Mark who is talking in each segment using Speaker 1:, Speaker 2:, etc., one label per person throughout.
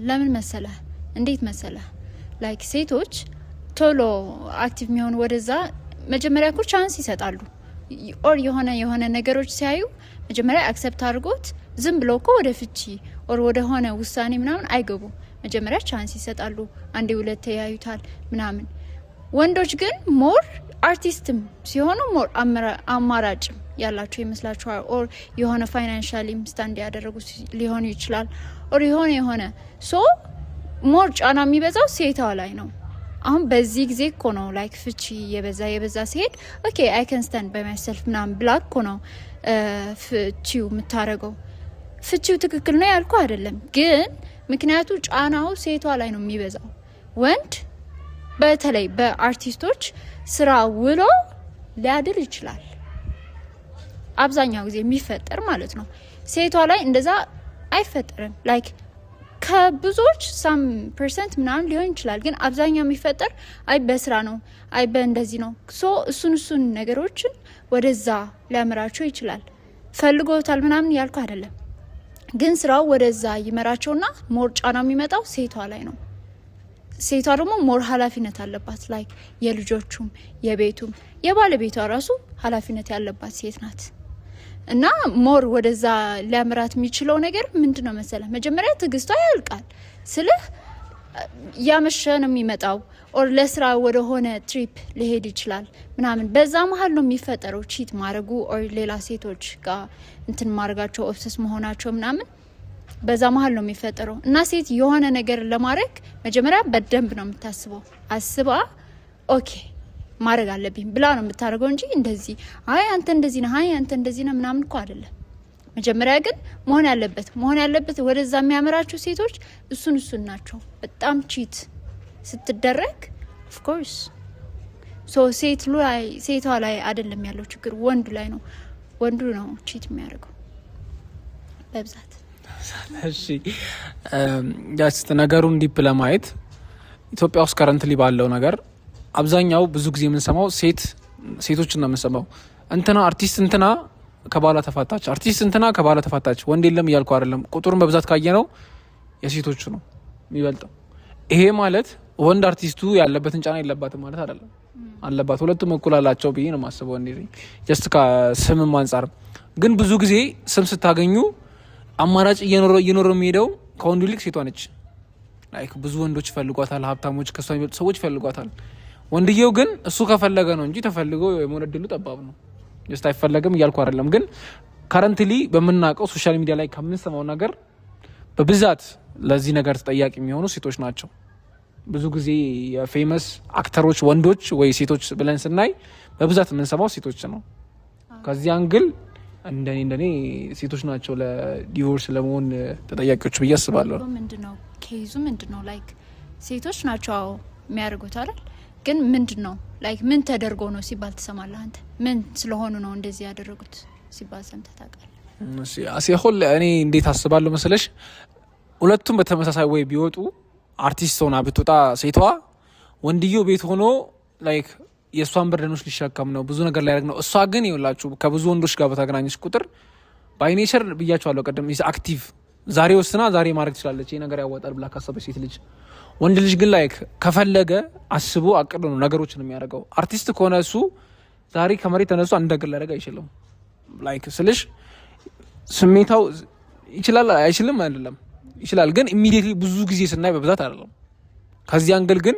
Speaker 1: ለምን መሰለ እንዴት መሰለ ላይክ ሴቶች ቶሎ አክቲቭ የሚሆኑ ወደዛ መጀመሪያ እኮ ቻንስ ይሰጣሉ ኦር የሆነ ነገሮች ሲያዩ መጀመሪያ አክሰፕት አድርጎት ዝም ብሎ እኮ ወደ ፍቺ ኦር ወደ ሆነ ውሳኔ ምናምን አይገቡ መጀመሪያ ቻንስ ይሰጣሉ አንዴ ሁለቴ ያዩታል ምናምን ወንዶች ግን ሞር አርቲስትም ሲሆኑ ሞር አማራጭም ያላቸው ይመስላችኋል ኦር የሆነ ፋይናንሻሊ ስታንድ ያደረጉ ሊሆኑ ይችላል ኦር የሆነ ሶ ሞር ጫና የሚበዛው ሴቷ ላይ ነው አሁን በዚህ ጊዜ እኮ ነው ላይክ ፍቺ የበዛ ሲሄድ ኦኬ አይ ካን ስታንድ ባይ ማይሰልፍ ምናምን ብላክ እኮ ነው ፍቺው የምታረገው ፍቺው ትክክል ነው ያልኩ አይደለም ግን ምክንያቱ ጫናው ሴቷ ላይ ነው የሚበዛው ወንድ በተለይ በአርቲስቶች ስራ ውሎ ሊያድር ይችላል አብዛኛው ጊዜ የሚፈጠር ማለት ነው ሴቷ ላይ እንደዛ አይፈጠርም ላይክ ከብዙዎች 1% ምናምን ሊሆን ይችላል ግን አብዛኛው የሚፈጠር አይ በስራ ነው አይ በእንደዚህ ነው ሶ እሱን ነገሮችን ወደዛ ሊያመራቸው ይችላል ፈልጎታል ምናምን ያልኩ አይደለም ግን ስራው ወደዛ ይመራቸውና ሞር ጫና የሚመጣው ሴቷ ላይ ነው ሴቷ ደግሞ ሞር ኃላፊነት አለባት ላይክ የልጆቹም የቤቱም የባለቤቷ ራሱ ኃላፊነት ያለባት ሴት ናት እና ሞር ወደዛ ሊያምራት የሚችለው ነገር ምንድነው መሰለ መጀመሪያ ትግስቷ ያልቃል ስልህ ያመሸ ነው የሚመጣው ኦር ለስራ ወደ ሆነ ትሪፕ ሊሄድ ይችላል ምናምን በዛ መሀል ነው የሚፈጠረው ቺት ማድረጉ ኦር ሌላ ሴቶች ጋር እንትን ማድረጋቸው ኦብሰስ መሆናቸው ምናምን በዛ መሀል ነው የሚፈጠረው እና ሴት የሆነ ነገር ለማድረግ መጀመሪያ በደንብ ነው የምታስበው አስባ ኦኬ ማድረግ አለብኝ ብላ ነው የምታደርገው እንጂ እንደዚህ አይ አንተ እንደዚህ ነህ አይ አንተ እንደዚህ ነህ ምናምን እኮ አይደለም መጀመሪያ ግን መሆን ያለበት ወደዛ የሚያመራቸው ሴቶች እሱን ናቸው በጣም ቺት ስትደረግ ኦፍ ኮርስ ሶ ሴቷ ላይ አይደለም ያለው ችግር ወንዱ ነው ቺት የሚያደርገው በብዛት
Speaker 2: እሺ ጃስት ነገሩን ዲፕ ለማየት ኢትዮጵያ ውስጥ ከረንትሊ ባለው ነገር አብዛኛው ብዙ ጊዜ የምንሰማው ሴቶችን ነው የምንሰማው እንትና አርቲስት እንትና ከባላ ተፋታች አርቲስት እንትና ከባላ ተፋታች ወንድ የለም እያልኩ አይደለም ቁጥሩን በብዛት ካየነው የሴቶቹ ነው የሚበልጠው ይሄ ማለት ወንድ አርቲስቱ ያለበትን ጫና የለባትም ማለት አይደለም አለባት ሁለቱም እኩል አላቸው ብዬ ነው የማስበው እንዴ ጀስት ከስምም አንፃር ግን ብዙ ጊዜ ስም ስታገኙ አማራጭ እየኖረ የሚሄደው ከወንዱ ይልቅ ሴቷ ነች ላይክ ብዙ ወንዶች ይፈልጓታል ሀብታሞች ከሷ የሚበልጡ ሰዎች ይፈልጓታል ወንድየው ግን እሱ ከፈለገ ነው እንጂ ተፈልጎ የሞነድሉ ጠባብ ነው ጀስት አይፈለግም እያልኩ አይደለም ግን ከረንትሊ በመናቀው ሶሻል ሚዲያ ላይ ከምንሰማው ነገር በብዛት ለዚህ ነገር ተጠያቂ የሚሆኑ ሴቶች ናቸው ብዙ ጊዜ የፌመስ አክተሮች ወንዶች ወይ ሴቶች ብለን ስናይ በብዛት የምንሰማው ሴቶች ነው ከዚህ አንግል እንደኔ ሴቶች ናቸው ለዲቮርስ ለመሆን ተጠያቂዎች ብዬ አስባለሁ
Speaker 1: ምንድነው ኬዙ ምንድነው ላይክ ሴቶች ናቸው የሚያደርጉት አይደል ግን ምንድነው ላይክ ምን ተደርጎ ነው ሲባል ተሰማለህ አንተ ምን ስለሆኑ ነው እንደዚህ ያደረጉት ሲባል ሰምተህ ታውቃለህ
Speaker 2: እሺ አሲሆል እኔ እንዴት አስባለሁ መሰለሽ ሁለቱም በተመሳሳይ ወይ ቢወጡ አርቲስት ሆና ብትወጣ ሴቷ ወንድየው ቤት ሆኖ ላይክ የሷን በርደኖች ሊሸከም ነው ብዙ ነገር ላይ ያደርግ ነው እሷ ግን ይውላችሁ ከብዙ ወንዶች ጋር በተገናኘች ቁጥር ባይኔቸር ብያቸዋለሁ ቀደም ኢዝ አክቲቭ ዛሬ ወስና ዛሬ ማድረግ ትችላለች ይሄ ነገር ያዋጣል ብላ ካሰበች ሴት ልጅ ወንድ ልጅ ግን ላይክ ከፈለገ አስቦ አቅዶ ነው ነገሮችን የሚያደርገው አርቲስት ከሆነ እሱ ዛሬ ከመሬት ተነስቶ አንድ ነገር ሊያደርግ አይችልም ላይክ ስልሽ ስሜታው ይችላል አይችልም አይደለም ይችላል ግን ኢሚዲየትሊ ብዙ ጊዜ ስናይ በብዛት አይደለም ከዚህ አንግል ግን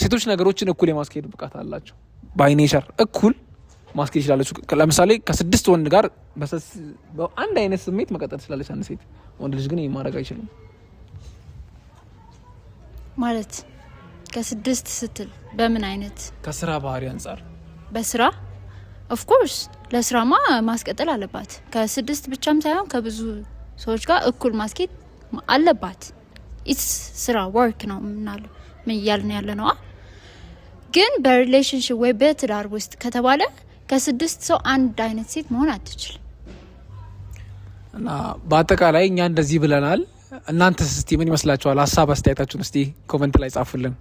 Speaker 2: ሴቶች ነገሮችን እኩል የማስኬድ ብቃት አላቸው ባይኔቸር እኩል ማስኬድ ይችላል ለምሳሌ ከ6 ወንድ ጋር በአንድ አይነት ስሜት መቀጠል ትችላለች አንድ ሴት ወንድ ልጅ ግን ማድረግ አይችልም
Speaker 1: ማለት ከ6 ስትል በምን አይነት
Speaker 2: ከስራ ባህሪ አንፃር
Speaker 1: በስራ ኦፍ ኮርስ ለስራማ ማስቀጠል አለባት ከ6 ብቻም ሳይሆን ከብዙ ሰዎች ጋር እኩል ማስኬድ አለባት ኢትስ ስራ ወርክ ነው ምናለው ምን ያልን ያለ ነው ግን በሪሌሽንሺፕ ወይ በትዳር ውስጥ ከተባለ ከ6 ሰው አንድ አይነት ሴት መሆን አትችልም
Speaker 2: እና በአጠቃላይ እኛ እንደዚህ ብለናል እናንተስ እስቲ ምን ይመስላችኋል ሐሳብ አስተያየታችሁን እስቲ ኮሜንት ላይ ጻፉልን